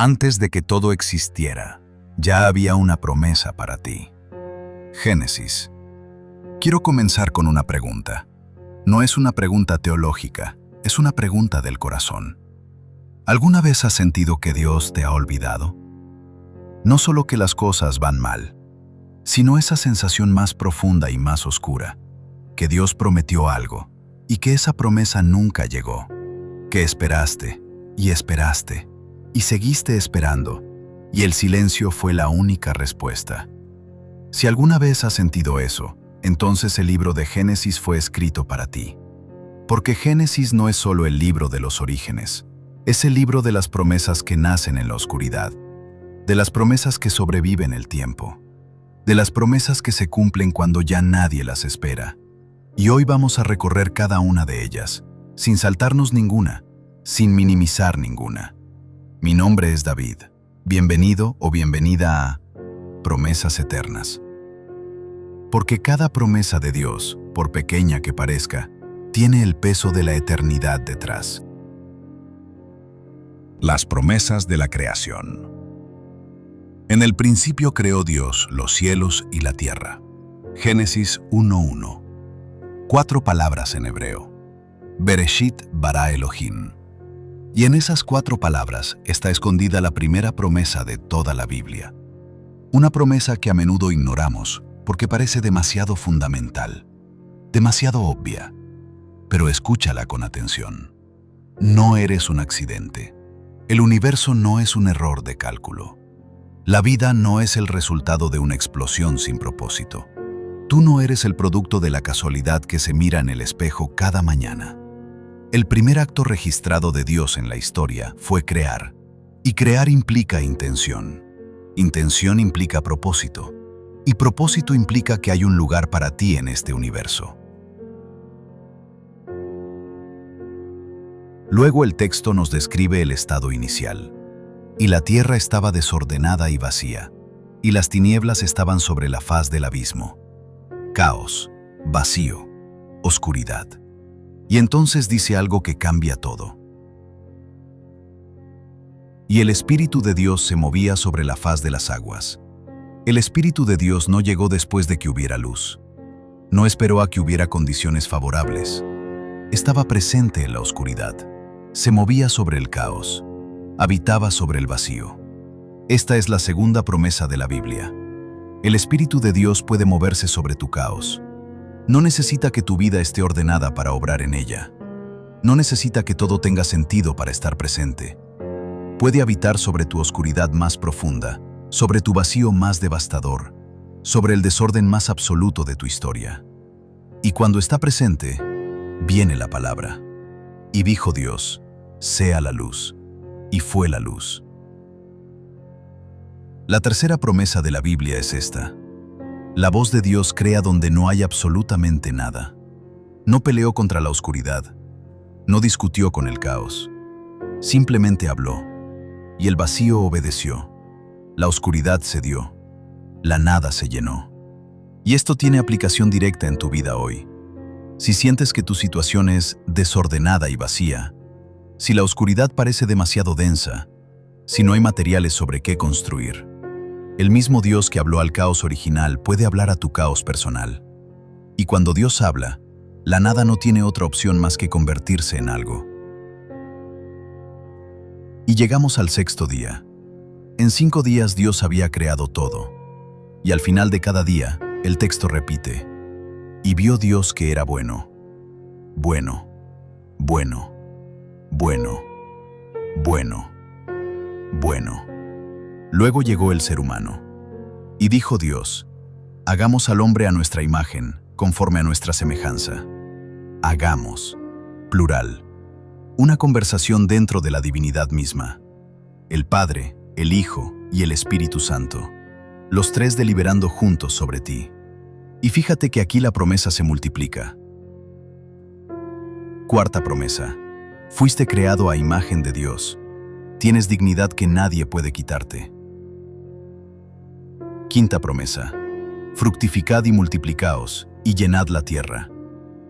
Antes de que todo existiera, ya había una promesa para ti. Génesis. Quiero comenzar con una pregunta. No es una pregunta teológica, es una pregunta del corazón. ¿Alguna vez has sentido que Dios te ha olvidado? No solo que las cosas van mal, sino esa sensación más profunda y más oscura, que Dios prometió algo y que esa promesa nunca llegó, que esperaste y esperaste y seguiste esperando, y el silencio fue la única respuesta. Si alguna vez has sentido eso, entonces el libro de Génesis fue escrito para ti. Porque Génesis no es solo el libro de los orígenes, es el libro de las promesas que nacen en la oscuridad, de las promesas que sobreviven el tiempo, de las promesas que se cumplen cuando ya nadie las espera. Y hoy vamos a recorrer cada una de ellas, sin saltarnos ninguna, sin minimizar ninguna. Mi nombre es David. Bienvenido o bienvenida a Promesas Eternas. Porque cada promesa de Dios, por pequeña que parezca, tiene el peso de la eternidad detrás. Las promesas de la creación. En el principio creó Dios los cielos y la tierra. Génesis 1:1. 4 palabras en hebreo. Bereshit bara Elohim. Y en esas 4 palabras está escondida la primera promesa de toda la Biblia. Una promesa que a menudo ignoramos porque parece demasiado fundamental, demasiado obvia. Pero escúchala con atención. No eres un accidente. El universo no es un error de cálculo. La vida no es el resultado de una explosión sin propósito. Tú no eres el producto de la casualidad que se mira en el espejo cada mañana. El primer acto registrado de Dios en la historia fue crear. Y crear implica intención. Intención implica propósito. Y propósito implica que hay un lugar para ti en este universo. Luego el texto nos describe el estado inicial. Y la tierra estaba desordenada y vacía, y las tinieblas estaban sobre la faz del abismo. Caos, vacío, oscuridad. Y entonces dice algo que cambia todo. Y el Espíritu de Dios se movía sobre la faz de las aguas. El Espíritu de Dios no llegó después de que hubiera luz. No esperó a que hubiera condiciones favorables. Estaba presente en la oscuridad. Se movía sobre el caos. Habitaba sobre el vacío. Esta es la segunda promesa de la Biblia. El Espíritu de Dios puede moverse sobre tu caos. No necesita que tu vida esté ordenada para obrar en ella. No necesita que todo tenga sentido para estar presente. Puede habitar sobre tu oscuridad más profunda, sobre tu vacío más devastador, sobre el desorden más absoluto de tu historia. Y cuando está presente, viene la palabra. Y dijo Dios, sea la luz. Y fue la luz. La tercera promesa de la Biblia es esta. La voz de Dios crea donde no hay absolutamente nada. No peleó contra la oscuridad. No discutió con el caos. Simplemente habló. Y el vacío obedeció. La oscuridad cedió. La nada se llenó. Y esto tiene aplicación directa en tu vida hoy. Si sientes que tu situación es desordenada y vacía, si la oscuridad parece demasiado densa, si no hay materiales sobre qué construir, el mismo Dios que habló al caos original puede hablar a tu caos personal. Y cuando Dios habla, la nada no tiene otra opción más que convertirse en algo. Y llegamos al 6º día. En 5 días Dios había creado todo. Y al final de cada día, el texto repite, y vio Dios que era bueno, bueno, bueno, bueno, bueno, bueno. Luego llegó el ser humano. Y dijo Dios, hagamos al hombre a nuestra imagen, conforme a nuestra semejanza. Hagamos, plural. Una conversación dentro de la divinidad misma. El Padre, el Hijo y el Espíritu Santo. Los 3 deliberando juntos sobre ti. Y fíjate que aquí la promesa se multiplica. Cuarta promesa. Fuiste creado a imagen de Dios. Tienes dignidad que nadie puede quitarte. Quinta promesa. Fructificad y multiplicaos, y llenad la tierra.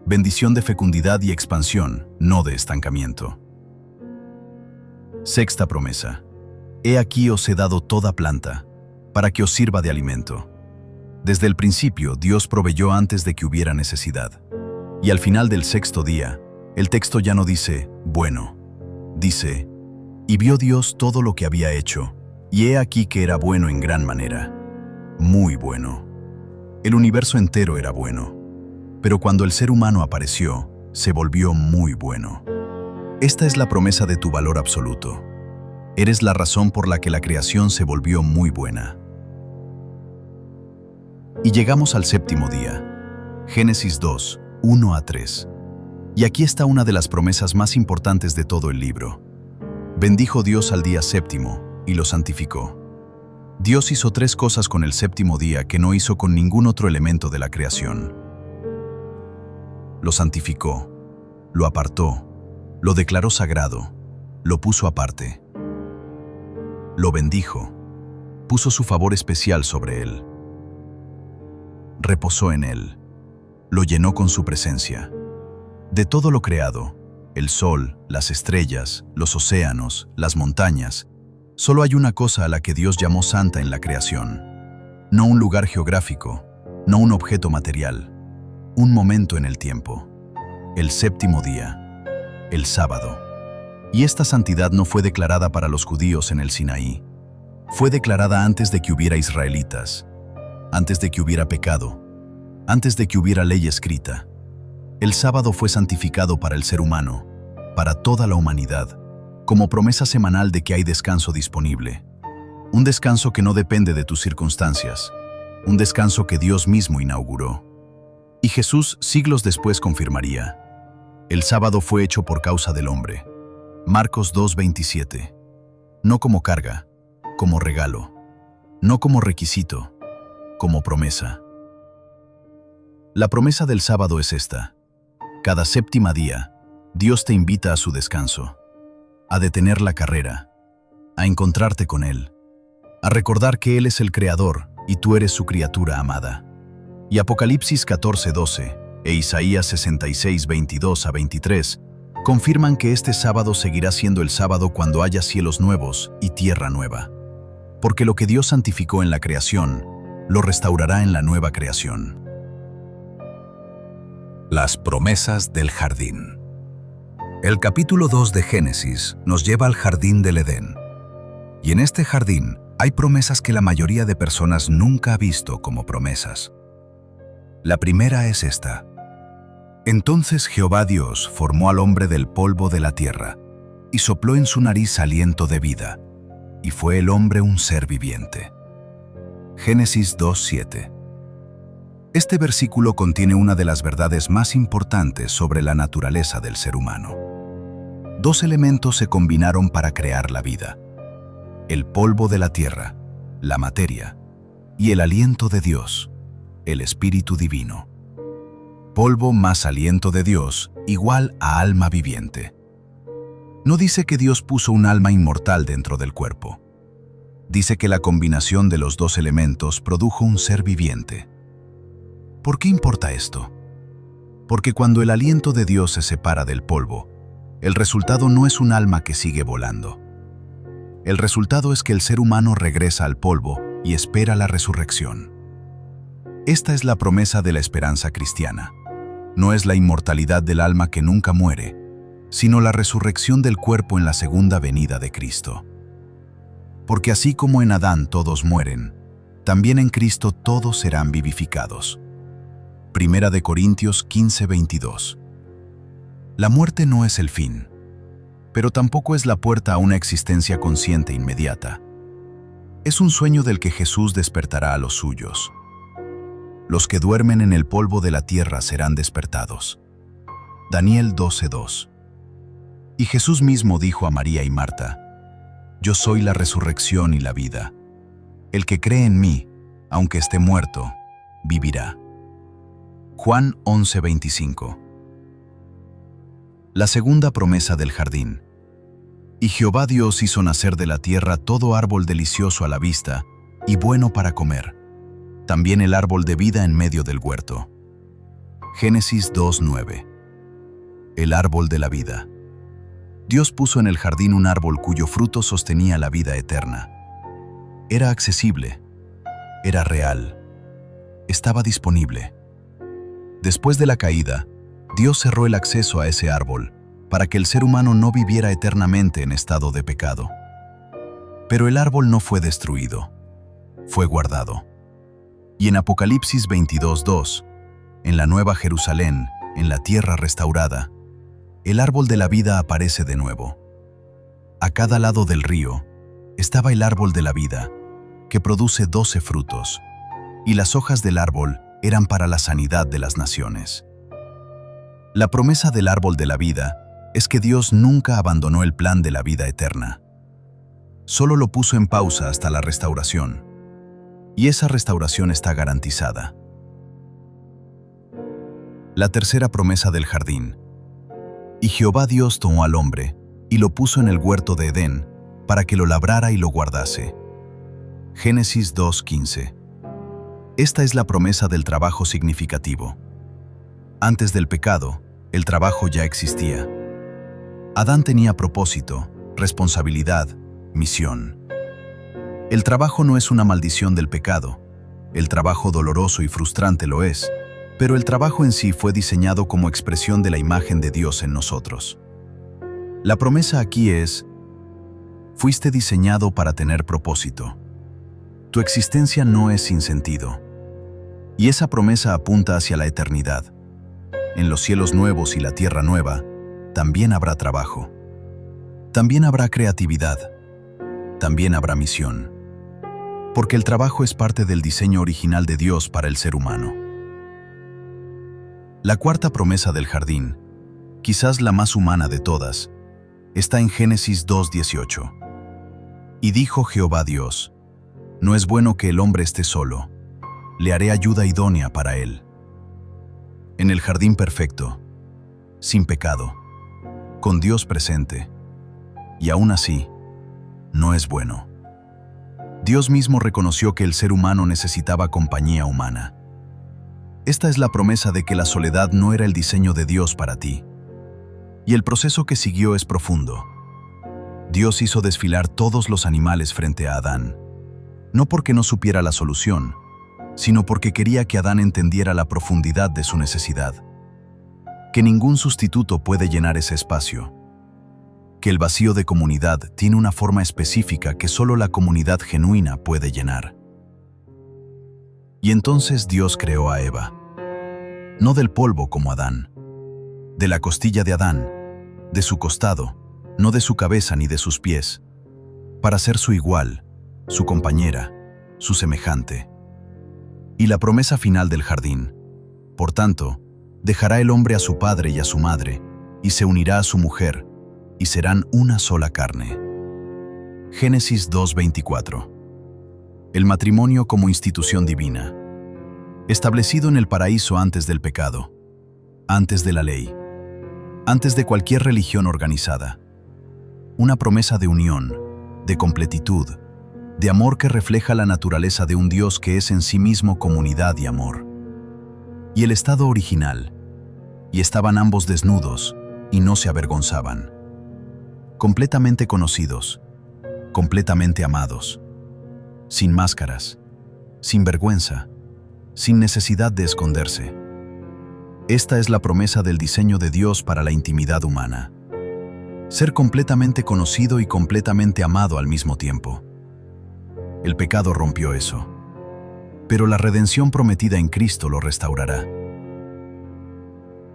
Bendición de fecundidad y expansión, no de estancamiento. Sexta promesa. He aquí os he dado toda planta, para que os sirva de alimento. Desde el principio Dios proveyó antes de que hubiera necesidad. Y al final del sexto día, el texto ya no dice, bueno, dice, y vio Dios todo lo que había hecho, y he aquí que era bueno en gran manera, muy bueno. El universo entero era bueno, pero cuando el ser humano apareció, se volvió muy bueno. Esta es la promesa de tu valor absoluto. Eres la razón por la que la creación se volvió muy buena. Y llegamos al séptimo día. Génesis 2, 1 a 3. Y aquí está una de las promesas más importantes de todo el libro. Bendijo Dios al día séptimo y lo santificó. Dios hizo 3 cosas con el séptimo día que no hizo con ningún otro elemento de la creación. Lo santificó, lo apartó, lo declaró sagrado, lo puso aparte. Lo bendijo, puso su favor especial sobre él. Reposó en él, lo llenó con su presencia. De todo lo creado, el sol, las estrellas, los océanos, las montañas, solo hay una cosa a la que Dios llamó santa en la creación. No un lugar geográfico, no un objeto material, un momento en el tiempo. El séptimo día, el sábado. Y esta santidad no fue declarada para los judíos en el Sinaí. Fue declarada antes de que hubiera israelitas, antes de que hubiera pecado, antes de que hubiera ley escrita. El sábado fue santificado para el ser humano, para toda la humanidad, como promesa semanal de que hay descanso disponible. Un descanso que no depende de tus circunstancias, un descanso que Dios mismo inauguró. Y Jesús siglos después confirmaría: el sábado fue hecho por causa del hombre. Marcos 2:27. No como carga, como regalo, no como requisito, como promesa. La promesa del sábado es esta: cada séptima día, Dios te invita a su descanso, a detener la carrera, a encontrarte con Él, a recordar que Él es el Creador y tú eres su criatura amada. Y Apocalipsis 14:12 e Isaías 66:22 a 23 confirman que este sábado seguirá siendo el sábado cuando haya cielos nuevos y tierra nueva. Porque lo que Dios santificó en la creación, lo restaurará en la nueva creación. Las promesas del jardín. El capítulo 2 de Génesis nos lleva al jardín del Edén. Y en este jardín hay promesas que la mayoría de personas nunca ha visto como promesas. La primera es esta: entonces Jehová Dios formó al hombre del polvo de la tierra, y sopló en su nariz aliento de vida, y fue el hombre un ser viviente. Génesis 2:7. Este versículo contiene una de las verdades más importantes sobre la naturaleza del ser humano. 2 elementos se combinaron para crear la vida: el polvo de la tierra, la materia, y el aliento de Dios, el Espíritu Divino. Polvo más aliento de Dios igual a alma viviente. No dice que Dios puso un alma inmortal dentro del cuerpo. Dice que la combinación de los 2 elementos produjo un ser viviente. ¿Por qué importa esto? Porque cuando el aliento de Dios se separa del polvo, el resultado no es un alma que sigue volando. El resultado es que el ser humano regresa al polvo y espera la resurrección. Esta es la promesa de la esperanza cristiana. No es la inmortalidad del alma que nunca muere, sino la resurrección del cuerpo en la segunda venida de Cristo. Porque así como en Adán todos mueren, también en Cristo todos serán vivificados. Primera de Corintios 15:22. La muerte no es el fin, pero tampoco es la puerta a una existencia consciente inmediata. Es un sueño del que Jesús despertará a los suyos. Los que duermen en el polvo de la tierra serán despertados. Daniel 12:2. Y Jesús mismo dijo a María y Marta: yo soy la resurrección y la vida. El que cree en mí, aunque esté muerto, vivirá. Juan 11:25. La segunda promesa del jardín. Y Jehová Dios hizo nacer de la tierra todo árbol delicioso a la vista y bueno para comer, también el árbol de vida en medio del huerto. Génesis 2:9. El árbol de la vida. Dios puso en el jardín un árbol cuyo fruto sostenía la vida eterna. Era accesible, era real, estaba disponible. Después de la caída, Dios cerró el acceso a ese árbol para que el ser humano no viviera eternamente en estado de pecado. Pero el árbol no fue destruido, fue guardado. Y en Apocalipsis 22:2, en la Nueva Jerusalén, en la tierra restaurada, el árbol de la vida aparece de nuevo. A cada lado del río estaba el árbol de la vida, que produce 12 frutos, y las hojas del árbol eran para la sanidad de las naciones. La promesa del árbol de la vida es que Dios nunca abandonó el plan de la vida eterna. Solo lo puso en pausa hasta la restauración, y esa restauración está garantizada. La tercera promesa del jardín. Y Jehová Dios tomó al hombre y lo puso en el huerto de Edén para que lo labrara y lo guardase. Génesis 2:15. Esta es la promesa del trabajo significativo. Antes del pecado, el trabajo ya existía. Adán tenía propósito, responsabilidad, misión. El trabajo no es una maldición del pecado. El trabajo doloroso y frustrante lo es, pero el trabajo en sí fue diseñado como expresión de la imagen de Dios en nosotros. La promesa aquí es: fuiste diseñado para tener propósito. Tu existencia no es sin sentido. Y esa promesa apunta hacia la eternidad. En los cielos nuevos y la tierra nueva, también habrá trabajo. También habrá creatividad. También habrá misión. Porque el trabajo es parte del diseño original de Dios para el ser humano. La cuarta promesa del jardín, quizás la más humana de todas, está en Génesis 2:18. Y dijo Jehová Dios: no es bueno que el hombre esté solo, le haré ayuda idónea para él. En el jardín perfecto, sin pecado, con Dios presente, y aún así, no es bueno. Dios mismo reconoció que el ser humano necesitaba compañía humana. Esta es la promesa de que la soledad no era el diseño de Dios para ti. Y el proceso que siguió es profundo. Dios hizo desfilar todos los animales frente a Adán, no porque no supiera la solución, sino porque quería que Adán entendiera la profundidad de su necesidad. Que ningún sustituto puede llenar ese espacio. Que el vacío de comunidad tiene una forma específica que solo la comunidad genuina puede llenar. Y entonces Dios creó a Eva. No del polvo como Adán, de la costilla de Adán, de su costado, no de su cabeza ni de sus pies, para ser su igual, su compañera, su semejante. Y la promesa final del jardín: por tanto, dejará el hombre a su padre y a su madre, y se unirá a su mujer, y serán una sola carne. Génesis 2:24. El matrimonio como institución divina, establecido en el paraíso antes del pecado, antes de la ley, antes de cualquier religión organizada. Una promesa de unión, de completitud, de amor que refleja la naturaleza de un Dios que es en sí mismo comunidad y amor. Y el estado original, y estaban ambos desnudos, y no se avergonzaban. Completamente conocidos, completamente amados, sin máscaras, sin vergüenza, sin necesidad de esconderse. Esta es la promesa del diseño de Dios para la intimidad humana. Ser completamente conocido y completamente amado al mismo tiempo. El pecado rompió eso, pero la redención prometida en Cristo lo restaurará.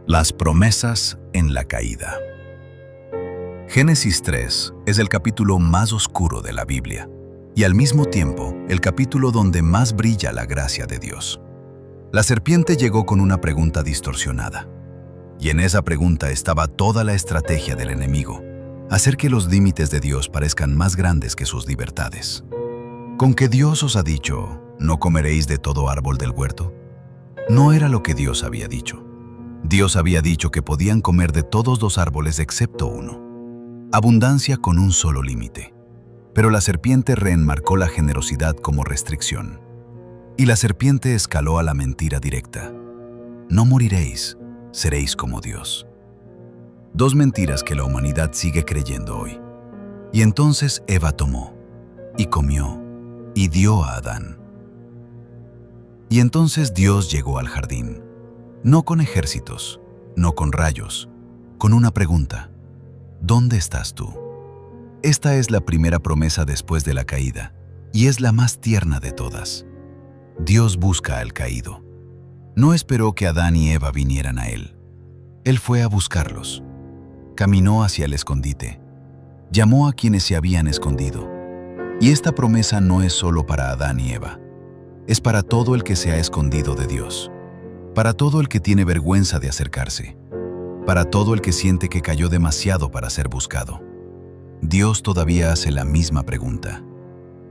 Las promesas en la caída. Génesis 3 es el capítulo más oscuro de la Biblia y al mismo tiempo el capítulo donde más brilla la gracia de Dios. La serpiente llegó con una pregunta distorsionada, y en esa pregunta estaba toda la estrategia del enemigo: hacer que los límites de Dios parezcan más grandes que sus libertades. ¿Con que Dios os ha dicho, no comeréis de todo árbol del huerto? No era lo que Dios había dicho. Dios había dicho que podían comer de todos los árboles excepto uno. Abundancia con un solo límite. Pero la serpiente reenmarcó la generosidad como restricción. Y la serpiente escaló a la mentira directa: no moriréis, seréis como Dios. Dos mentiras que la humanidad sigue creyendo hoy. Y entonces Eva tomó, y comió, y dio a Adán. Y entonces Dios llegó al jardín, no con ejércitos, no con rayos, con una pregunta: ¿dónde estás tú? Esta es la primera promesa después de la caída, y es la más tierna de todas. Dios busca al caído. No esperó que Adán y Eva vinieran a él. Él fue a buscarlos. Caminó hacia el escondite. Llamó a quienes se habían escondido. Y esta promesa no es solo para Adán y Eva. Es para todo el que se ha escondido de Dios. Para todo el que tiene vergüenza de acercarse. Para todo el que siente que cayó demasiado para ser buscado. Dios todavía hace la misma pregunta: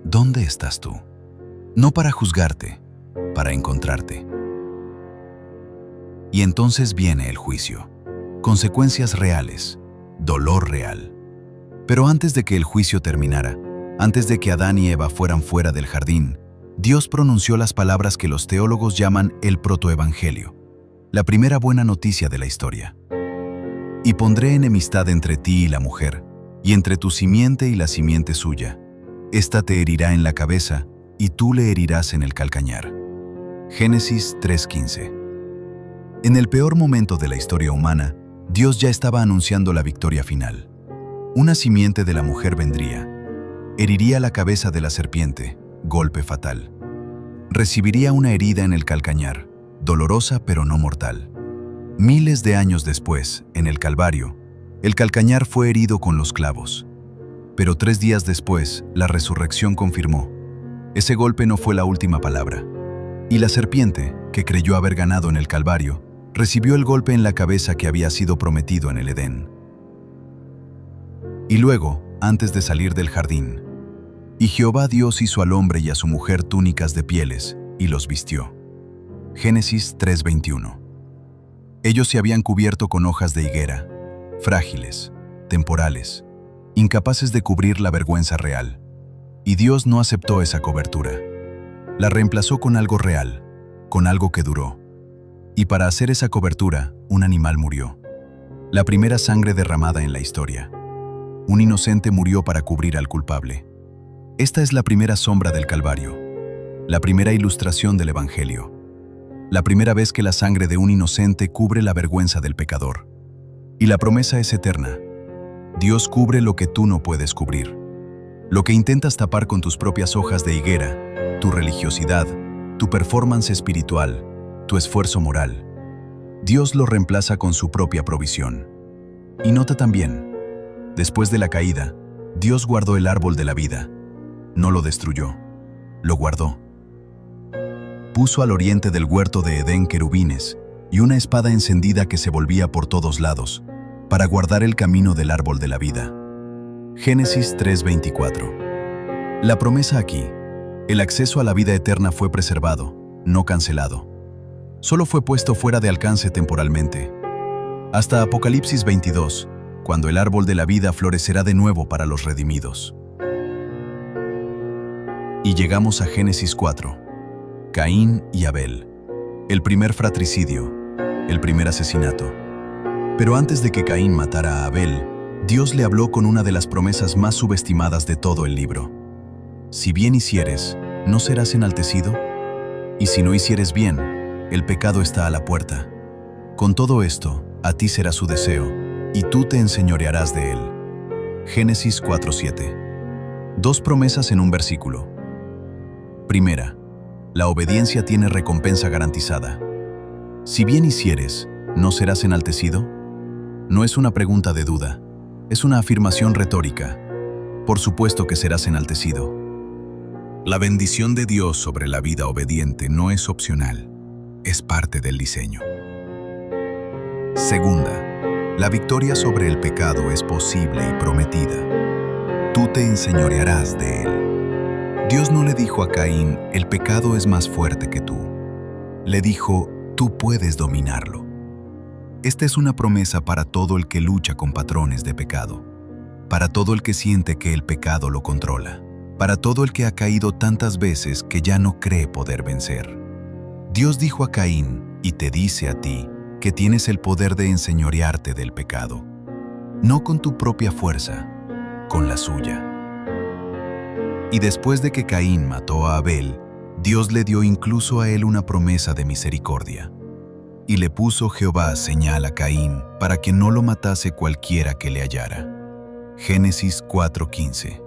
¿dónde estás tú? No para juzgarte, para encontrarte. Y entonces viene el juicio. Consecuencias reales, dolor real. Pero antes de que el juicio terminara, antes de que Adán y Eva fueran fuera del jardín, Dios pronunció las palabras que los teólogos llaman el protoevangelio, la primera buena noticia de la historia. Y pondré enemistad entre ti y la mujer, y entre tu simiente y la simiente suya. Esta te herirá en la cabeza, y tú le herirás en el calcañar. Génesis 3:15. En el peor momento de la historia humana, Dios ya estaba anunciando la victoria final. Una simiente de la mujer vendría. Heriría la cabeza de la serpiente, golpe fatal. Recibiría una herida en el calcañar, dolorosa pero no mortal. Miles de años después, en el Calvario, el calcañar fue herido con los clavos. Pero 3 días después, la resurrección confirmó: ese golpe no fue la última palabra. Y la serpiente, que creyó haber ganado en el Calvario, recibió el golpe en la cabeza que había sido prometido en el Edén. Y luego, antes de salir del jardín, y Jehová Dios hizo al hombre y a su mujer túnicas de pieles, y los vistió. Génesis 3:21. Ellos se habían cubierto con hojas de higuera, frágiles, temporales, incapaces de cubrir la vergüenza real. Y Dios no aceptó esa cobertura. La reemplazó con algo real, con algo que duró. Y para hacer esa cobertura, un animal murió. La primera sangre derramada en la historia. Un inocente murió para cubrir al culpable. Esta es la primera sombra del Calvario, la primera ilustración del Evangelio, la primera vez que la sangre de un inocente cubre la vergüenza del pecador. Y la promesa es eterna. Dios cubre lo que tú no puedes cubrir. Lo que intentas tapar con tus propias hojas de higuera, tu religiosidad, tu performance espiritual, tu esfuerzo moral. Dios lo reemplaza con su propia provisión. Y nota también, después de la caída, Dios guardó el árbol de la vida. No lo destruyó, lo guardó. Puso al oriente del huerto de Edén querubines y una espada encendida que se volvía por todos lados, para guardar el camino del árbol de la vida. Génesis 3:24. La promesa aquí, el acceso a la vida eterna fue preservado, no cancelado. Solo fue puesto fuera de alcance temporalmente. Hasta Apocalipsis 22, cuando el árbol de la vida florecerá de nuevo para los redimidos. Y llegamos a Génesis 4. Caín y Abel. El primer fratricidio, el primer asesinato. Pero antes de que Caín matara a Abel, Dios le habló con una de las promesas más subestimadas de todo el libro. Si bien hicieres, ¿no serás enaltecido? Y si no hicieres bien, el pecado está a la puerta. Con todo esto, a ti será su deseo, y tú te enseñorearás de él. Génesis 4:7. 2 promesas en un versículo. Primera, la obediencia tiene recompensa garantizada. Si bien hicieres, ¿no serás enaltecido? No es una pregunta de duda, es una afirmación retórica. Por supuesto que serás enaltecido. La bendición de Dios sobre la vida obediente no es opcional, es parte del diseño. Segunda, la victoria sobre el pecado es posible y prometida. Tú te enseñorearás de él. Dios no le dijo a Caín: el pecado es más fuerte que tú. Le dijo: tú puedes dominarlo. Esta es una promesa para todo el que lucha con patrones de pecado, para todo el que siente que el pecado lo controla, para todo el que ha caído tantas veces que ya no cree poder vencer. Dios dijo a Caín, y te dice a ti, que tienes el poder de enseñorearte del pecado. no con tu propia fuerza, con la suya. Y después de que Caín mató a Abel, Dios le dio incluso a él una promesa de misericordia. Y le puso Jehová señal a Caín para que no lo matase cualquiera que le hallara. Génesis 4:15.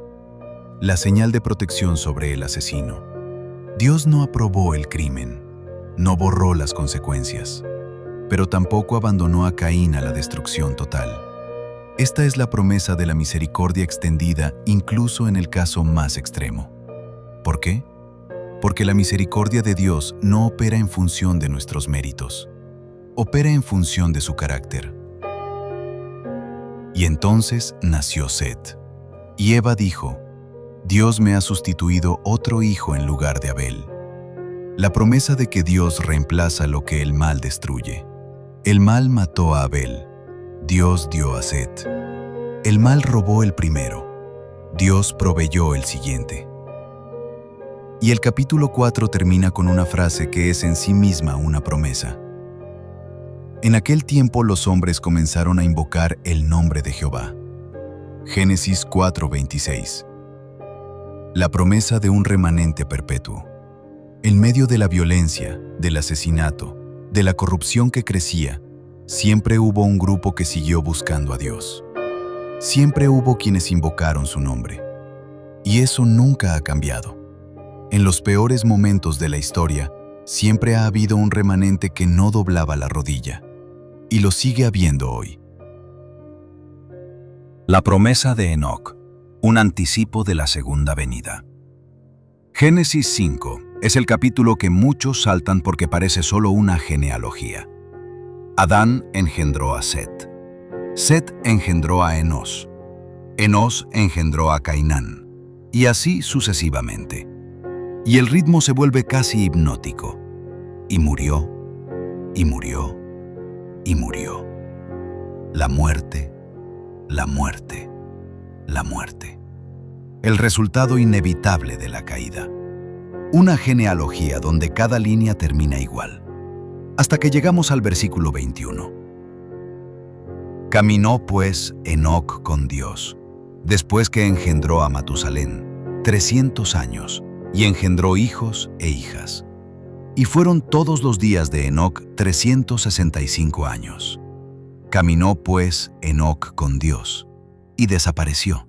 La señal de protección sobre el asesino. Dios no aprobó el crimen, no borró las consecuencias, pero tampoco abandonó a Caín a la destrucción total. Esta es la promesa de la misericordia extendida incluso en el caso más extremo. ¿Por qué? Porque la misericordia de Dios no opera en función de nuestros méritos, opera en función de su carácter. Y entonces nació Set. Y Eva dijo: Dios me ha sustituido otro hijo en lugar de Abel. La promesa de que Dios reemplaza lo que el mal destruye. El mal mató a Abel. Dios dio a Set. El mal robó el primero. Dios proveyó el siguiente. Y el capítulo 4 termina con una frase que es en sí misma una promesa. En aquel tiempo los hombres comenzaron a invocar el nombre de Jehová. Génesis 4:26. La promesa de un remanente perpetuo. En medio de la violencia, del asesinato, de la corrupción que crecía, siempre hubo un grupo que siguió buscando a Dios. Siempre hubo quienes invocaron su nombre. Y eso nunca ha cambiado. En los peores momentos de la historia, siempre ha habido un remanente que no doblaba la rodilla. Y lo sigue habiendo hoy. La promesa de Enoc, un anticipo de la segunda venida. Génesis 5 es el capítulo que muchos saltan porque parece solo una genealogía. Adán engendró a Set. Set engendró a Enos. Enos engendró a Cainán. Y así sucesivamente. Y el ritmo se vuelve casi hipnótico. Y murió, y murió, y murió. La muerte, la muerte, la muerte. El resultado inevitable de la caída. Una genealogía donde cada línea termina igual. Hasta que llegamos al versículo 21. Caminó pues Enoc con Dios, después que engendró a Matusalén, 300 años, y engendró hijos e hijas. Y fueron todos los días de Enoc 365 años. Caminó pues Enoc con Dios, y desapareció,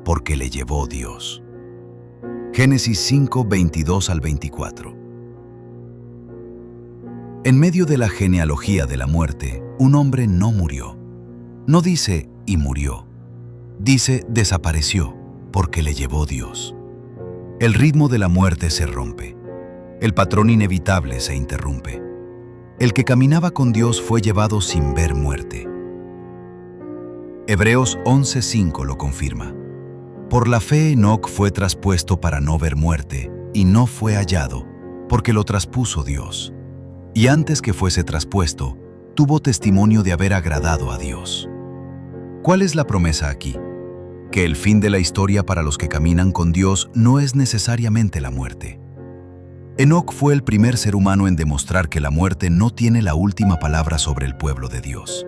porque le llevó Dios. Génesis 5, 22 al 24. En medio de la genealogía de la muerte, un hombre no murió. No dice y murió, dice desapareció, porque le llevó Dios. El ritmo de la muerte se rompe. El patrón inevitable se interrumpe. El que caminaba con Dios fue llevado sin ver muerte. Hebreos 11:5 lo confirma. Por la fe Enoc fue traspuesto para no ver muerte, y no fue hallado, porque lo traspuso Dios. Y antes que fuese traspuesto, tuvo testimonio de haber agradado a Dios. ¿Cuál es la promesa aquí? Que el fin de la historia para los que caminan con Dios no es necesariamente la muerte. Enoc fue el primer ser humano en demostrar que la muerte no tiene la última palabra sobre el pueblo de Dios.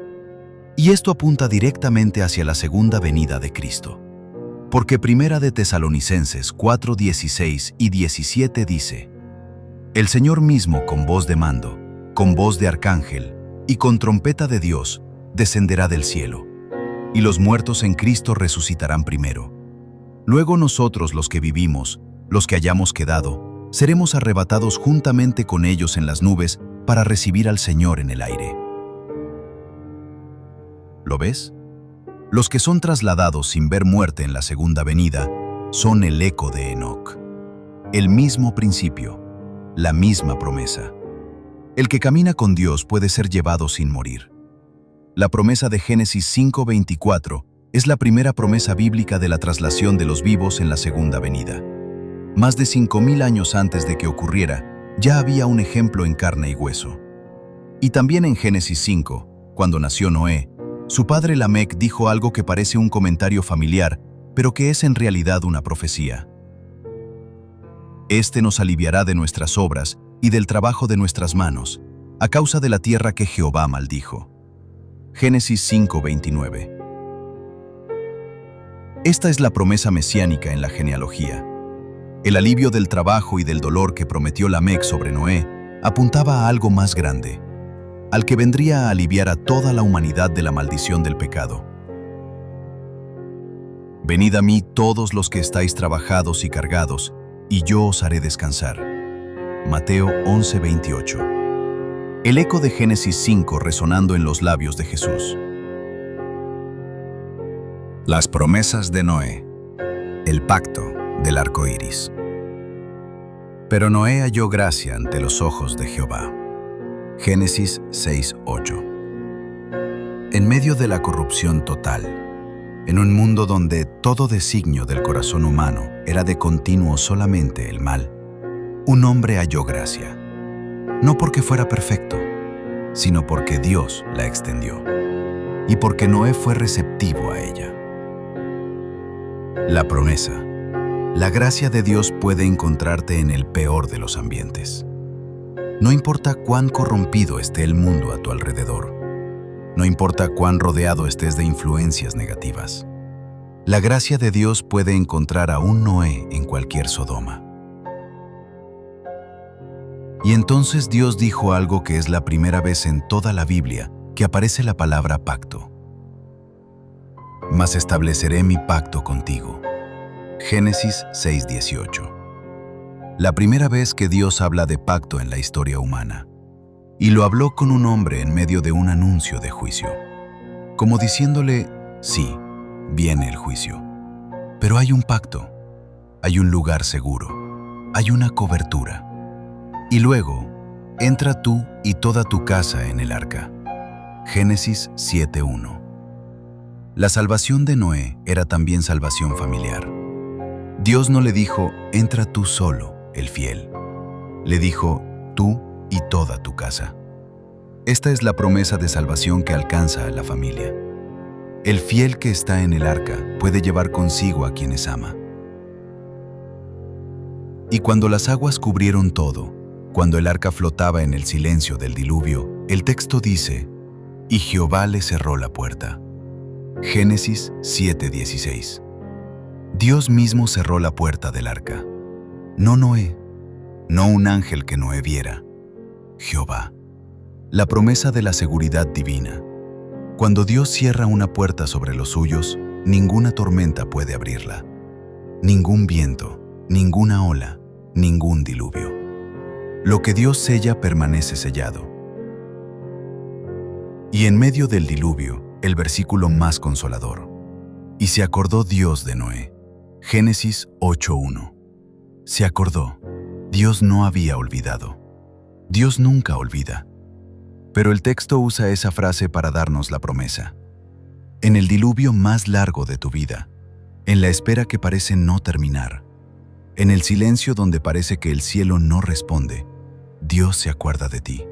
Y esto apunta directamente hacia la segunda venida de Cristo. Porque Primera de Tesalonicenses 4:16 y 17 dice: El Señor mismo con voz de mando, con voz de arcángel y con trompeta de Dios descenderá del cielo, y los muertos en Cristo resucitarán primero. Luego nosotros los que vivimos, los que hayamos quedado, seremos arrebatados juntamente con ellos en las nubes para recibir al Señor en el aire. ¿Lo ves? Los que son trasladados sin ver muerte en la segunda venida son el eco de Enoc. El mismo principio, la misma promesa. El que camina con Dios puede ser llevado sin morir. La promesa de Génesis 5:24 es la primera promesa bíblica de la traslación de los vivos en la segunda venida. Más de 5,000 años antes de que ocurriera, ya había un ejemplo en carne y hueso. Y también en Génesis 5, cuando nació Noé, su padre Lamec dijo algo que parece un comentario familiar, pero que es en realidad una profecía. Este nos aliviará de nuestras obras y del trabajo de nuestras manos, a causa de la tierra que Jehová maldijo. Génesis 5:29. Esta es la promesa mesiánica en la genealogía. El alivio del trabajo y del dolor que prometió Lamec sobre Noé apuntaba a algo más grande, al que vendría a aliviar a toda la humanidad de la maldición del pecado. Venid a mí todos los que estáis trabajados y cargados, y yo os haré descansar. Mateo 11:28. El eco de Génesis 5 resonando en los labios de Jesús. Las promesas de Noé. El pacto del arco iris. Pero Noé halló gracia ante los ojos de Jehová. Génesis 6:8. En medio de la corrupción total, en un mundo donde todo designio del corazón humano era de continuo solamente el mal, un hombre halló gracia, no porque fuera perfecto, sino porque Dios la extendió, y porque Noé fue receptivo a ella. La promesa. La gracia de Dios puede encontrarte en el peor de los ambientes. No importa cuán corrompido esté el mundo a tu alrededor. No importa cuán rodeado estés de influencias negativas. La gracia de Dios puede encontrar a un Noé en cualquier Sodoma. Y entonces Dios dijo algo que es la primera vez en toda la Biblia que aparece la palabra pacto. Mas estableceré mi pacto contigo. Génesis 6:18. La primera vez que Dios habla de pacto en la historia humana. Y lo habló con un hombre en medio de un anuncio de juicio. Como diciéndole, sí, viene el juicio. Pero hay un pacto, hay un lugar seguro, hay una cobertura. Y luego, entra tú y toda tu casa en el arca. Génesis 7:1. La salvación de Noé era también salvación familiar. Dios no le dijo, entra tú solo, el fiel. Le dijo, tú y toda tu casa. Esta es la promesa de salvación que alcanza a la familia. El fiel que está en el arca puede llevar consigo a quienes ama. Y cuando las aguas cubrieron todo, cuando el arca flotaba en el silencio del diluvio, el texto dice, y Jehová le cerró la puerta. Génesis 7:16. Dios mismo cerró la puerta del arca. No Noé, no un ángel que Noé viera. Jehová. La promesa de la seguridad divina. Cuando Dios cierra una puerta sobre los suyos, ninguna tormenta puede abrirla. Ningún viento, ninguna ola, ningún diluvio. Lo que Dios sella permanece sellado. Y en medio del diluvio, el versículo más consolador. Y se acordó Dios de Noé. Génesis 8:1. Se acordó. Dios no había olvidado. Dios nunca olvida. Pero el texto usa esa frase para darnos la promesa. En el diluvio más largo de tu vida, en la espera que parece no terminar, en el silencio donde parece que el cielo no responde, Dios se acuerda de ti.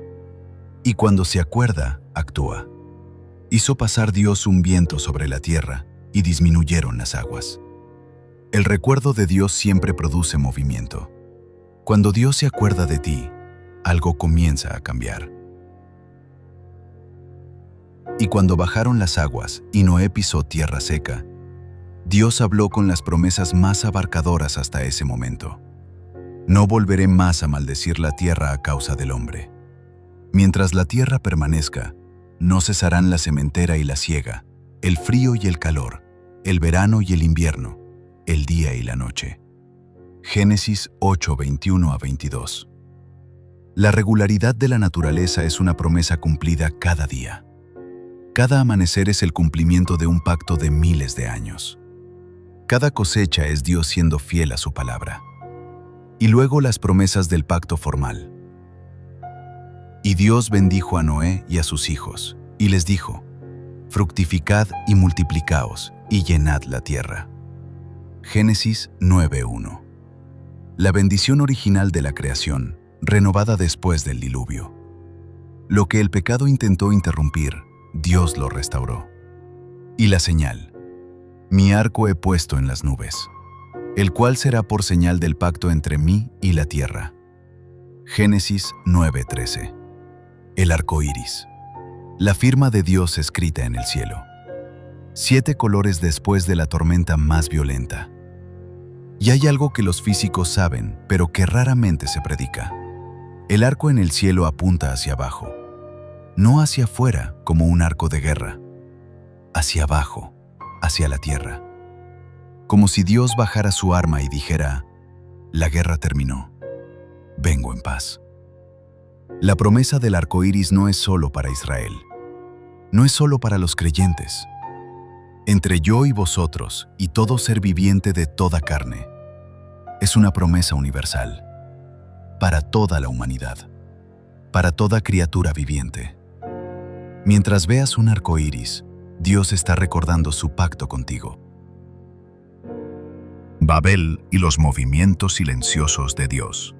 Y cuando se acuerda, actúa. Hizo pasar Dios un viento sobre la tierra y disminuyeron las aguas. El recuerdo de Dios siempre produce movimiento. Cuando Dios se acuerda de ti, algo comienza a cambiar. Y cuando bajaron las aguas y Noé pisó tierra seca, Dios habló con las promesas más abarcadoras hasta ese momento. No volveré más a maldecir la tierra a causa del hombre. Mientras la tierra permanezca, no cesarán la sementera y la siega, el frío y el calor, el verano y el invierno, el día y la noche. Génesis 8:21-22. La regularidad de la naturaleza es una promesa cumplida cada día. Cada amanecer es el cumplimiento de un pacto de miles de años. Cada cosecha es Dios siendo fiel a su palabra. Y luego las promesas del pacto formal. Y Dios bendijo a Noé y a sus hijos, y les dijo, fructificad y multiplicaos, y llenad la tierra. Génesis 9:1. La bendición original de la creación, renovada después del diluvio. Lo que el pecado intentó interrumpir, Dios lo restauró. Y la señal. Mi arco he puesto en las nubes, el cual será por señal del pacto entre mí y la tierra. Génesis 9:13. El arco iris. La firma de Dios escrita en el cielo. 7 colores después de la tormenta más violenta. Y hay algo que los físicos saben, pero que raramente se predica. El arco en el cielo apunta hacia abajo, no hacia afuera como un arco de guerra, hacia abajo, hacia la tierra. Como si Dios bajara su arma y dijera: la guerra terminó, vengo en paz. La promesa del arco iris no es solo para Israel, no es solo para los creyentes. Entre yo y vosotros y todo ser viviente de toda carne, es una promesa universal, para toda la humanidad, para toda criatura viviente. Mientras veas un arco iris, Dios está recordando su pacto contigo. Babel y los movimientos silenciosos de Dios.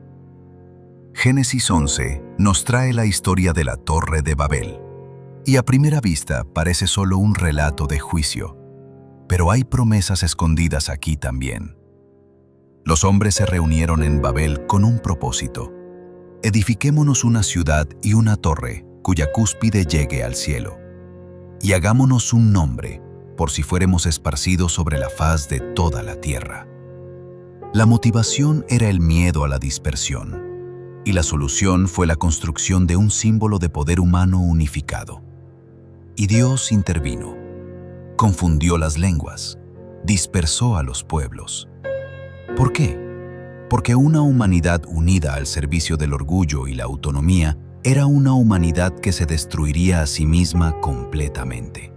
Génesis 11 nos trae la historia de la Torre de Babel, y a primera vista parece solo un relato de juicio, pero hay promesas escondidas aquí también. Los hombres se reunieron en Babel con un propósito: edifiquémonos una ciudad y una torre cuya cúspide llegue al cielo, y hagámonos un nombre por si fuéramos esparcidos sobre la faz de toda la tierra. La motivación era el miedo a la dispersión, y la solución fue la construcción de un símbolo de poder humano unificado. Y Dios intervino, confundió las lenguas, dispersó a los pueblos. ¿Por qué? Porque una humanidad unida al servicio del orgullo y la autonomía era una humanidad que se destruiría a sí misma completamente.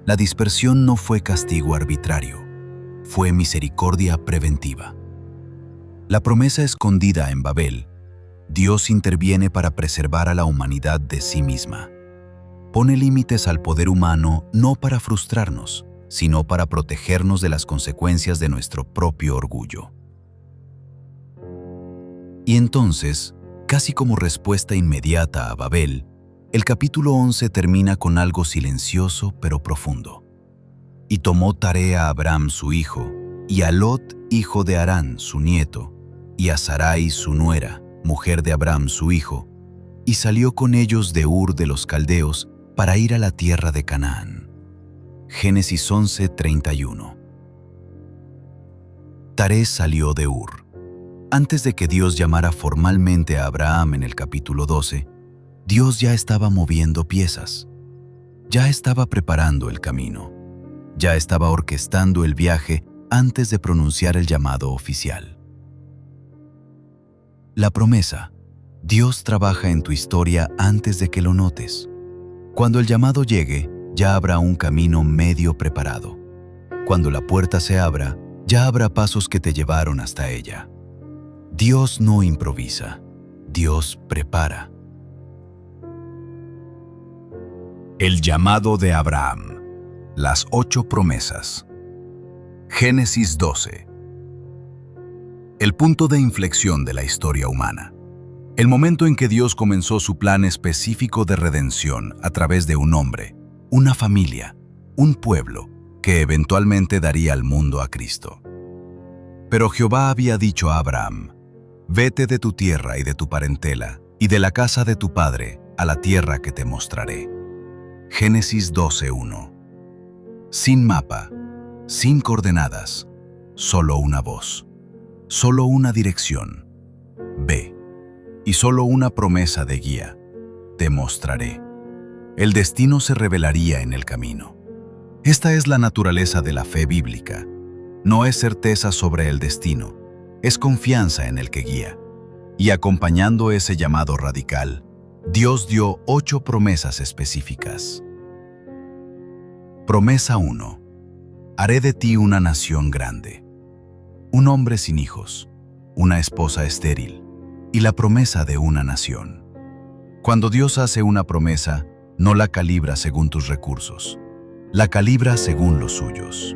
La dispersión no fue castigo arbitrario, fue misericordia preventiva. La promesa escondida en Babel: Dios interviene para preservar a la humanidad de sí misma. Pone límites al poder humano no para frustrarnos, sino para protegernos de las consecuencias de nuestro propio orgullo. Y entonces, casi como respuesta inmediata a Babel, el capítulo 11 termina con algo silencioso pero profundo. Y tomó Taré a Abram su hijo, y a Lot, hijo de Harán, su nieto, y a Sarai su nuera, mujer de Abram su hijo, y salió con ellos de Ur de los Caldeos para ir a la tierra de Canaán. Génesis 11:31. Taré salió de Ur. Antes de que Dios llamara formalmente a Abraham en el capítulo 12, Dios ya estaba moviendo piezas. Ya estaba preparando el camino. Ya estaba orquestando el viaje antes de pronunciar el llamado oficial. La promesa: Dios trabaja en tu historia antes de que lo notes. Cuando el llamado llegue, ya habrá un camino medio preparado. Cuando la puerta se abra, ya habrá pasos que te llevaron hasta ella. Dios no improvisa, Dios prepara. El llamado de Abraham. Las 8 promesas. Génesis 12. El punto de inflexión de la historia humana. El momento en que Dios comenzó su plan específico de redención a través de un hombre, una familia, un pueblo, que eventualmente daría al mundo a Cristo. Pero Jehová había dicho a Abraham: vete de tu tierra y de tu parentela, y de la casa de tu padre, a la tierra que te mostraré. Génesis 12:1. Sin mapa, sin coordenadas, solo una voz, solo una dirección. Ve. Y solo una promesa de guía: te mostraré. El destino se revelaría en el camino. Esta es la naturaleza de la fe bíblica. No es certeza sobre el destino, es confianza en el que guía. Y acompañando ese llamado radical, Dios dio 8 promesas específicas. Promesa 1. Haré de ti una nación grande. Un hombre sin hijos, una esposa estéril, y la promesa de una nación. Cuando Dios hace una promesa, no la calibra según tus recursos, la calibra según los suyos.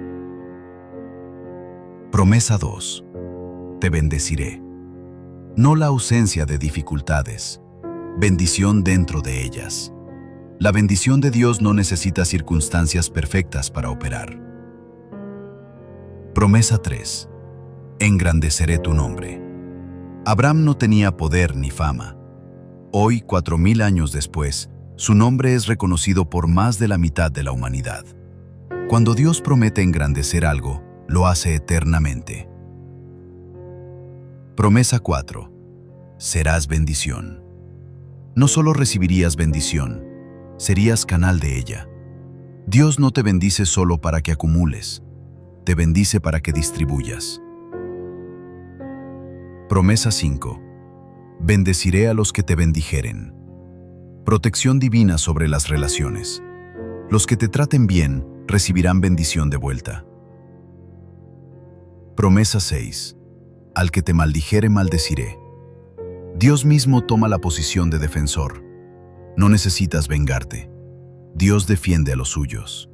Promesa 2. Te bendeciré. No la ausencia de dificultades, bendición dentro de ellas. La bendición de Dios no necesita circunstancias perfectas para operar. Promesa 3. Engrandeceré tu nombre. Abraham no tenía poder ni fama. Hoy, 4000 años después, su nombre es reconocido por más de la mitad de la humanidad. Cuando Dios promete engrandecer algo, lo hace eternamente. Promesa 4. Serás bendición. No solo recibirías bendición, serías canal de ella. Dios no te bendice solo para que acumules, te bendice para que distribuyas. Promesa 5. Bendeciré a los que te bendijeren. Protección divina sobre las relaciones. Los que te traten bien recibirán bendición de vuelta. Promesa 6. Al que te maldijere maldeciré. Dios mismo toma la posición de defensor. No necesitas vengarte. Dios defiende a los suyos.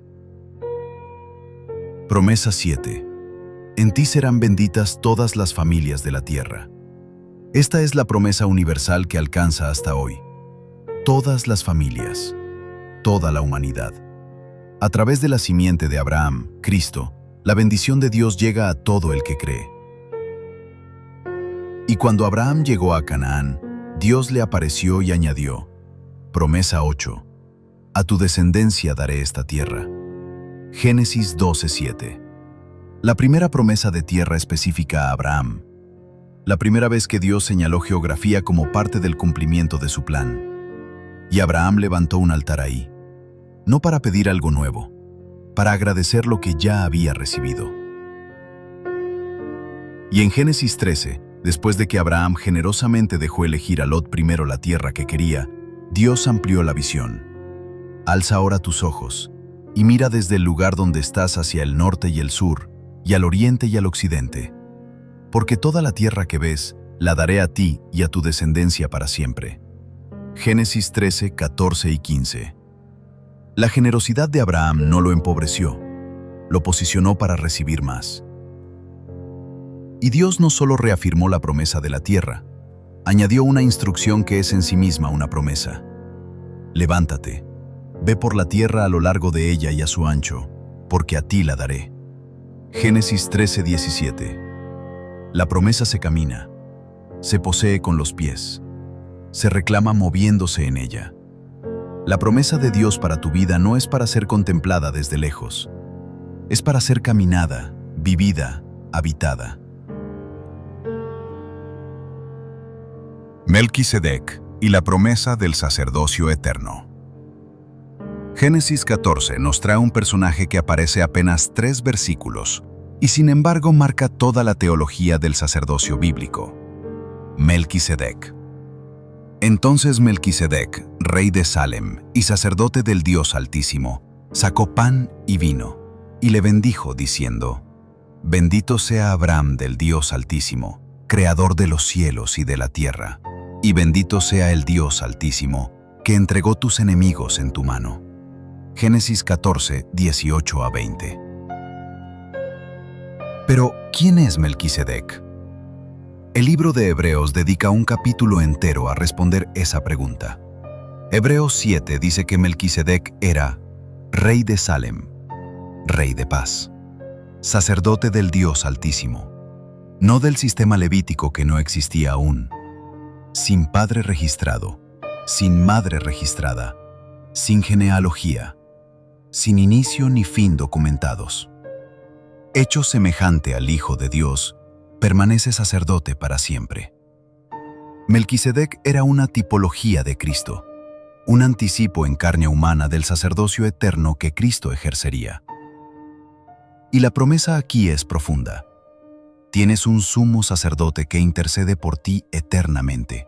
Promesa 7. En ti serán benditas todas las familias de la tierra. Esta es la promesa universal que alcanza hasta hoy. Todas las familias, toda la humanidad. A través de la simiente de Abraham, Cristo, la bendición de Dios llega a todo el que cree. Y cuando Abraham llegó a Canaán, Dios le apareció y añadió, promesa 8, a tu descendencia daré esta tierra. Génesis 12:7. La primera promesa de tierra específica a Abraham. La primera vez que Dios señaló geografía como parte del cumplimiento de su plan. Y Abraham levantó un altar ahí, no para pedir algo nuevo, para agradecer lo que ya había recibido. Y en Génesis 13, después de que Abraham generosamente dejó elegir a Lot primero la tierra que quería, Dios amplió la visión. Alza ahora tus ojos y mira desde el lugar donde estás hacia el norte y el sur, y al oriente y al occidente. Porque toda la tierra que ves, la daré a ti y a tu descendencia para siempre. Génesis 13, 14 y 15. La generosidad de Abraham no lo empobreció, lo posicionó para recibir más. Y Dios no solo reafirmó la promesa de la tierra, añadió una instrucción que es en sí misma una promesa. Levántate, ve por la tierra a lo largo de ella y a su ancho, porque a ti la daré. Génesis 13, 17. La promesa se camina, se posee con los pies, se reclama moviéndose en ella. La promesa de Dios para tu vida no es para ser contemplada desde lejos, es para ser caminada, vivida, habitada. Melquisedec y la promesa del sacerdocio eterno. Génesis 14 nos trae un personaje que aparece apenas 3 versículos y sin embargo marca toda la teología del sacerdocio bíblico. Melquisedec. Entonces Melquisedec, rey de Salem y sacerdote del Dios Altísimo, sacó pan y vino y le bendijo diciendo: Bendito sea Abraham del Dios Altísimo, creador de los cielos y de la tierra, y bendito sea el Dios Altísimo, que entregó tus enemigos en tu mano. Génesis 14, 18 a 20. Pero, ¿quién es Melquisedec? El libro de Hebreos dedica un capítulo entero a responder esa pregunta. Hebreos 7 dice que Melquisedec era rey de Salem, rey de paz, sacerdote del Dios Altísimo, no del sistema levítico que no existía aún, sin padre registrado, sin madre registrada, sin genealogía, sin inicio ni fin documentados. Hecho semejante al Hijo de Dios, permanece sacerdote para siempre. Melquisedec era una tipología de Cristo, un anticipo en carne humana del sacerdocio eterno que Cristo ejercería. Y la promesa aquí es profunda. Tienes un sumo sacerdote que intercede por ti eternamente.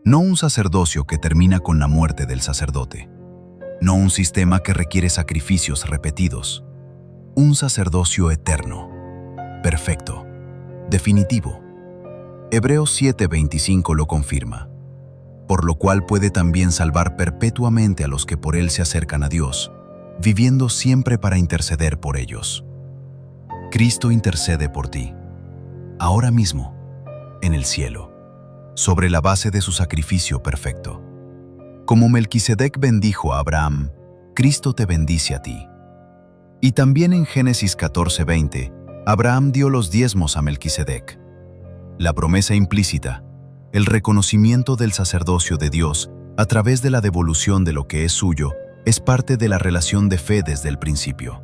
No un sacerdocio que termina con la muerte del sacerdote. No un sistema que requiere sacrificios repetidos. Un sacerdocio eterno, perfecto, definitivo. Hebreos 7:25 lo confirma. Por lo cual puede también salvar perpetuamente a los que por él se acercan a Dios, viviendo siempre para interceder por ellos. Cristo intercede por ti, ahora mismo, en el cielo, sobre la base de su sacrificio perfecto. Como Melquisedec bendijo a Abraham, Cristo te bendice a ti. Y también en Génesis 14:20, Abraham dio los diezmos a Melquisedec. La promesa implícita, el reconocimiento del sacerdocio de Dios a través de la devolución de lo que es suyo, es parte de la relación de fe desde el principio.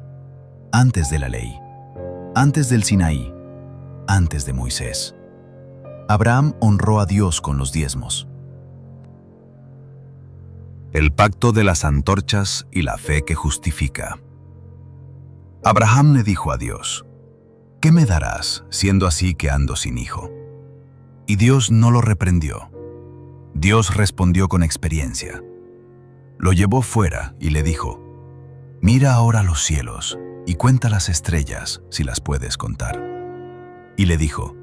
antes de la ley, antes del Sinaí, antes de Moisés. Abraham honró a Dios con los diezmos. El pacto de las antorchas y la fe que justifica. Abraham le dijo a Dios: ¿qué me darás, siendo así que ando sin hijo? Y Dios no lo reprendió. Dios respondió con experiencia. Lo llevó fuera y le dijo: mira ahora los cielos y cuenta las estrellas, si las puedes contar. Y le dijo: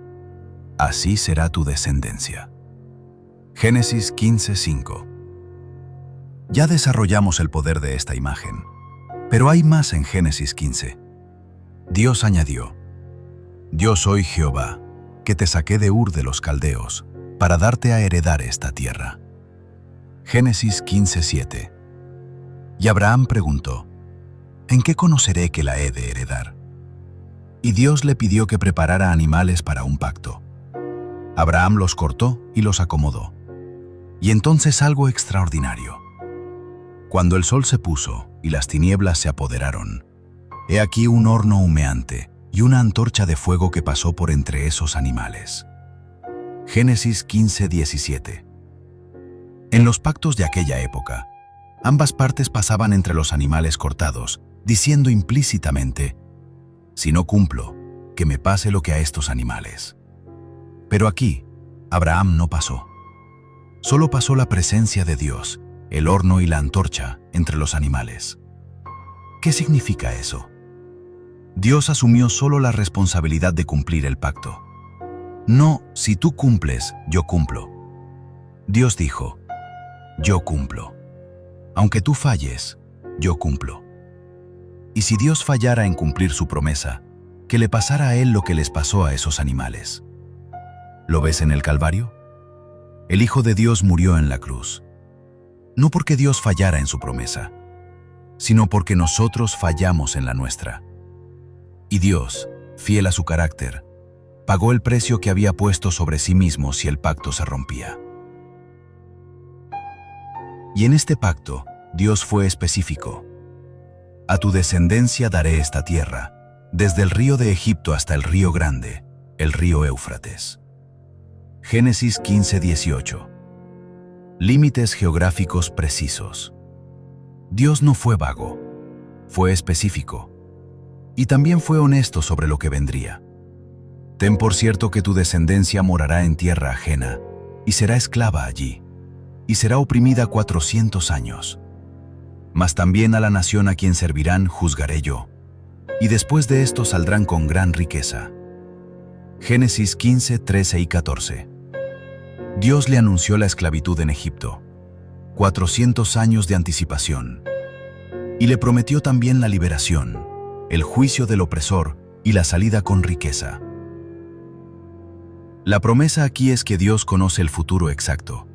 así será tu descendencia. Génesis 15:5. Ya desarrollamos el poder de esta imagen, pero hay más en Génesis 15. Dios añadió: yo soy Jehová, que te saqué de Ur de los Caldeos, para darte a heredar esta tierra. Génesis 15:7. Y Abraham preguntó: ¿en qué conoceré que la he de heredar? Y Dios le pidió que preparara animales para un pacto. Abraham los cortó y los acomodó. Y entonces algo extraordinario. Cuando el sol se puso y las tinieblas se apoderaron, he aquí un horno humeante y una antorcha de fuego que pasó por entre esos animales. Génesis 15:17. En los pactos de aquella época, ambas partes pasaban entre los animales cortados, diciendo implícitamente: si no cumplo, que me pase lo que a estos animales. Pero aquí, Abraham no pasó. Solo pasó la presencia de Dios, el horno y la antorcha entre los animales. ¿Qué significa eso? Dios asumió solo la responsabilidad de cumplir el pacto. No, si tú cumples, yo cumplo. Dios dijo: yo cumplo. Aunque tú falles, yo cumplo. Y si Dios fallara en cumplir su promesa, que le pasara a él lo que les pasó a esos animales. ¿Lo ves en el Calvario? El Hijo de Dios murió en la cruz. No porque Dios fallara en su promesa, sino porque nosotros fallamos en la nuestra. Y Dios, fiel a su carácter, pagó el precio que había puesto sobre sí mismo si el pacto se rompía. Y en este pacto, Dios fue específico: a tu descendencia daré esta tierra, desde el río de Egipto hasta el río grande, el río Éufrates. Génesis 15:18. Límites geográficos precisos. Dios no fue vago, fue específico. Y también fue honesto sobre lo que vendría. Ten por cierto que tu descendencia morará en tierra ajena, y será esclava allí, y será oprimida 400 años. Mas también a la nación a quien servirán juzgaré yo, y después de esto saldrán con gran riqueza. Génesis 15, 13 y 14. Dios le anunció la esclavitud en Egipto, 400 años de anticipación, y le prometió también la liberación, el juicio del opresor y la salida con riqueza. La promesa aquí es que Dios conoce el futuro exacto.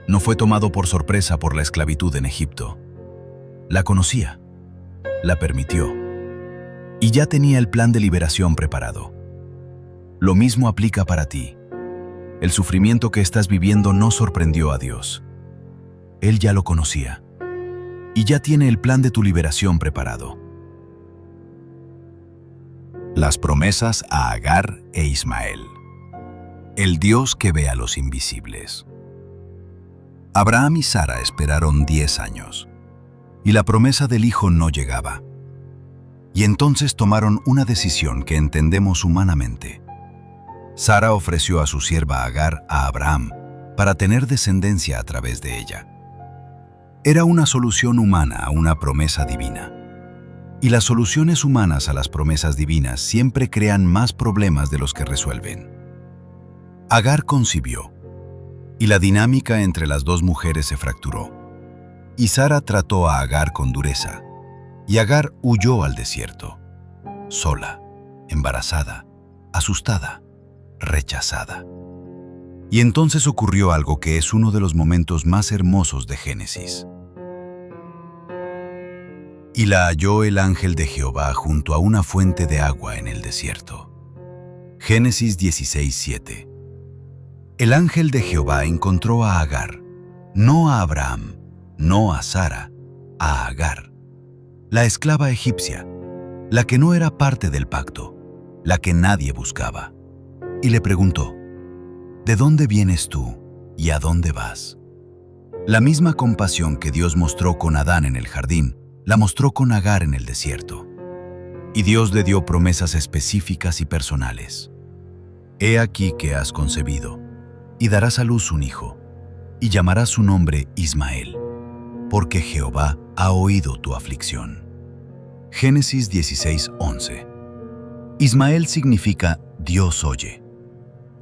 No fue tomado por sorpresa por la esclavitud en Egipto. La conocía, la permitió, y ya tenía el plan de liberación preparado. Lo mismo aplica para ti. El sufrimiento que estás viviendo no sorprendió a Dios. Él ya lo conocía, y ya tiene el plan de tu liberación preparado. Las promesas a Agar e Ismael. El Dios que ve a los invisibles. Abraham y Sara esperaron 10 años, y la promesa del hijo no llegaba. Y entonces tomaron una decisión que entendemos humanamente. Sara ofreció a su sierva Agar a Abraham para tener descendencia a través de ella. Era una solución humana a una promesa divina. Y las soluciones humanas a las promesas divinas siempre crean más problemas de los que resuelven. Agar concibió, y la dinámica entre las dos mujeres se fracturó. Y Sara trató a Agar con dureza, y Agar huyó al desierto, sola, embarazada, asustada, rechazada. Y entonces ocurrió algo que es uno de los momentos más hermosos de Génesis. Y la halló el ángel de Jehová junto a una fuente de agua en el desierto. Génesis 16:7. El ángel de Jehová encontró a Agar, no a Abraham, no a Sara, a Agar, la esclava egipcia, la que no era parte del pacto, la que nadie buscaba. Y le preguntó, ¿de dónde vienes tú y a dónde vas? La misma compasión que Dios mostró con Adán en el jardín, la mostró con Agar en el desierto. Y Dios le dio promesas específicas y personales. He aquí que has concebido, y darás a luz un hijo, y llamarás su nombre Ismael, porque Jehová ha oído tu aflicción. Génesis 16:11. Ismael significa Dios oye.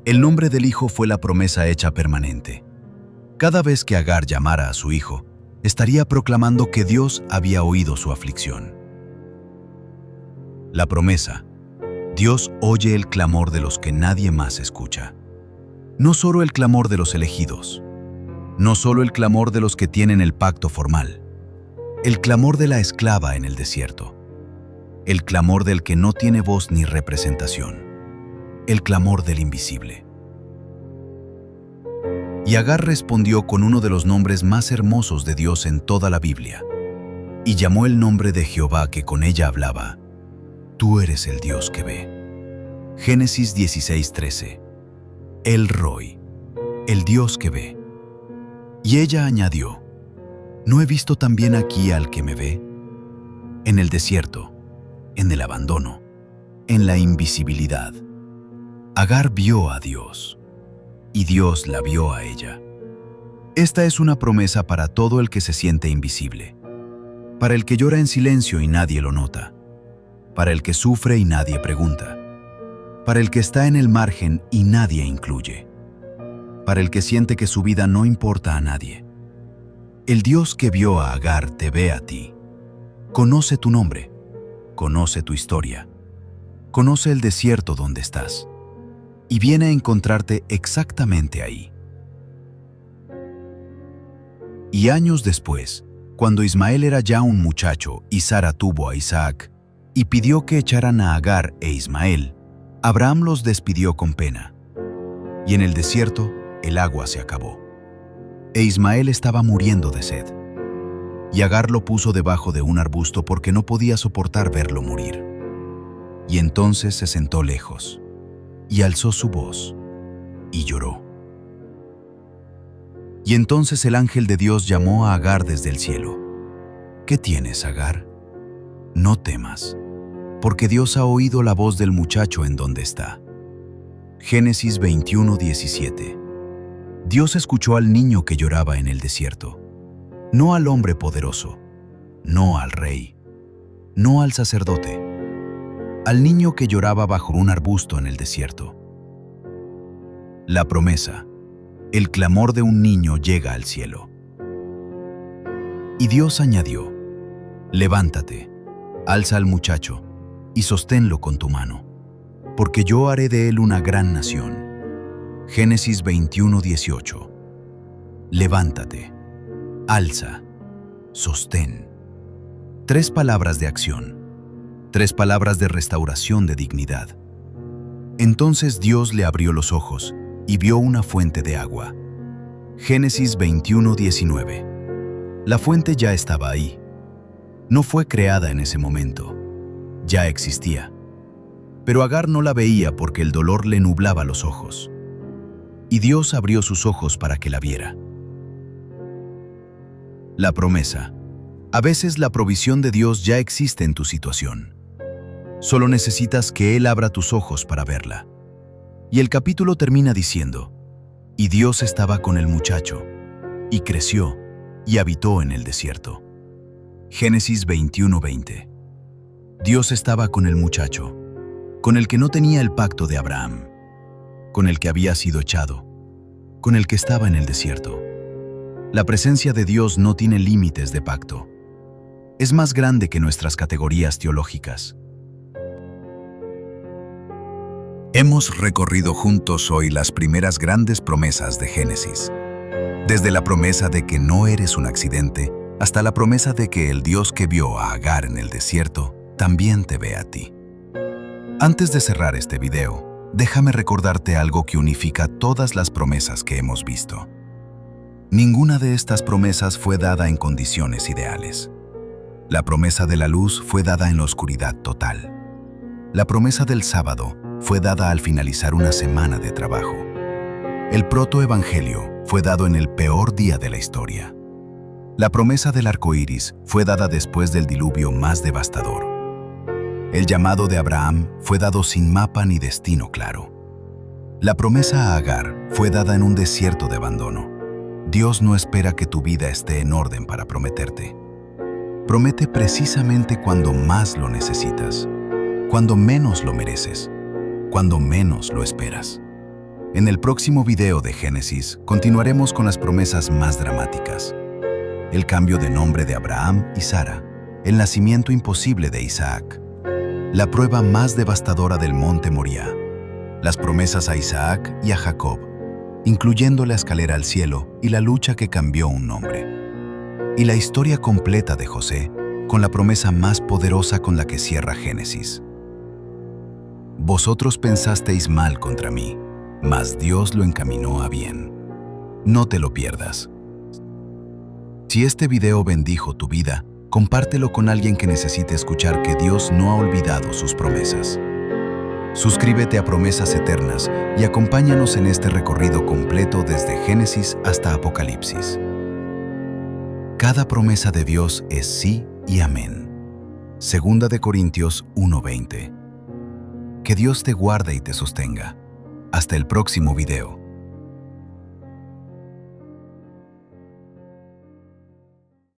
El nombre del hijo fue la promesa hecha permanente. Cada vez que Agar llamara a su hijo, estaría proclamando que Dios había oído su aflicción. La promesa: Dios oye el clamor de los que nadie más escucha. No solo el clamor de los elegidos, no solo el clamor de los que tienen el pacto formal, el clamor de la esclava en el desierto, el clamor del que no tiene voz ni representación, el clamor del invisible. Y Agar respondió con uno de los nombres más hermosos de Dios en toda la Biblia, y llamó el nombre de Jehová que con ella hablaba: Tú eres el Dios que ve. Génesis 16:13. El Roy, el Dios que ve. Y ella añadió: ¿No he visto también aquí al que me ve? En el desierto, en el abandono, en la invisibilidad. Agar vio a Dios, y Dios la vio a ella. Esta es una promesa para todo el que se siente invisible, para el que llora en silencio y nadie lo nota, para el que sufre y nadie pregunta, para el que está en el margen y nadie incluye, para el que siente que su vida no importa a nadie. El Dios que vio a Agar te ve a ti. Conoce tu nombre, conoce tu historia, conoce el desierto donde estás, y viene a encontrarte exactamente ahí. Y años después, cuando Ismael era ya un muchacho y Sara tuvo a Isaac, y pidió que echaran a Agar e Ismael, Abraham los despidió con pena. Y en el desierto, el agua se acabó. E Ismael estaba muriendo de sed. Y Agar lo puso debajo de un arbusto porque no podía soportar verlo morir. Y entonces se sentó lejos, y alzó su voz, y lloró. Y entonces el ángel de Dios llamó a Agar desde el cielo. ¿Qué tienes, Agar? No temas, porque Dios ha oído la voz del muchacho en donde está. Génesis 21:17. Dios escuchó al niño que lloraba en el desierto, no al hombre poderoso, no al rey, no al sacerdote, al niño que lloraba bajo un arbusto en el desierto. La promesa, el clamor de un niño llega al cielo. Y Dios añadió: Levántate, alza al muchacho y sosténlo con tu mano, porque yo haré de él una gran nación. Génesis 21:18. Levántate, alza, sostén. 3 palabras de acción, 3 palabras de restauración de dignidad. Entonces Dios le abrió los ojos y vio una fuente de agua. Génesis 21:19. La fuente ya estaba ahí. No fue creada en ese momento. Ya existía. Pero Agar no la veía porque el dolor le nublaba los ojos. Y Dios abrió sus ojos para que la viera. La promesa. A veces la provisión de Dios ya existe en tu situación. Solo necesitas que Él abra tus ojos para verla. Y el capítulo termina diciendo: Y Dios estaba con el muchacho, y creció, y habitó en el desierto. Génesis 21:20. Dios estaba con el muchacho, con el que no tenía el pacto de Abraham, con el que había sido echado, con el que estaba en el desierto. La presencia de Dios no tiene límites de pacto. Es más grande que nuestras categorías teológicas. Hemos recorrido juntos hoy las primeras grandes promesas de Génesis. Desde la promesa de que no eres un accidente, hasta la promesa de que el Dios que vio a Agar en el desierto también te ve a ti. Antes de cerrar este video, déjame recordarte algo que unifica todas las promesas que hemos visto. Ninguna de estas promesas fue dada en condiciones ideales. La promesa de la luz fue dada en la oscuridad total. La promesa del sábado fue dada al finalizar una semana de trabajo. El protoevangelio fue dado en el peor día de la historia. La promesa del arco iris fue dada después del diluvio más devastador. El llamado de Abraham fue dado sin mapa ni destino claro. La promesa a Agar fue dada en un desierto de abandono. Dios no espera que tu vida esté en orden para prometerte. Promete precisamente cuando más lo necesitas, cuando menos lo mereces, cuando menos lo esperas. En el próximo video de Génesis continuaremos con las promesas más dramáticas. El cambio de nombre de Abraham y Sara, el nacimiento imposible de Isaac, la prueba más devastadora del monte Moriah, las promesas a Isaac y a Jacob, incluyendo la escalera al cielo y la lucha que cambió un nombre, y la historia completa de José con la promesa más poderosa con la que cierra Génesis. Vosotros pensasteis mal contra mí, mas Dios lo encaminó a bien. No te lo pierdas. Si este video bendijo tu vida, compártelo con alguien que necesite escuchar que Dios no ha olvidado sus promesas. Suscríbete a Promesas Eternas y acompáñanos en este recorrido completo desde Génesis hasta Apocalipsis. Cada promesa de Dios es sí y amén. 2 de Corintios 1:20. Que Dios te guarde y te sostenga. Hasta el próximo video.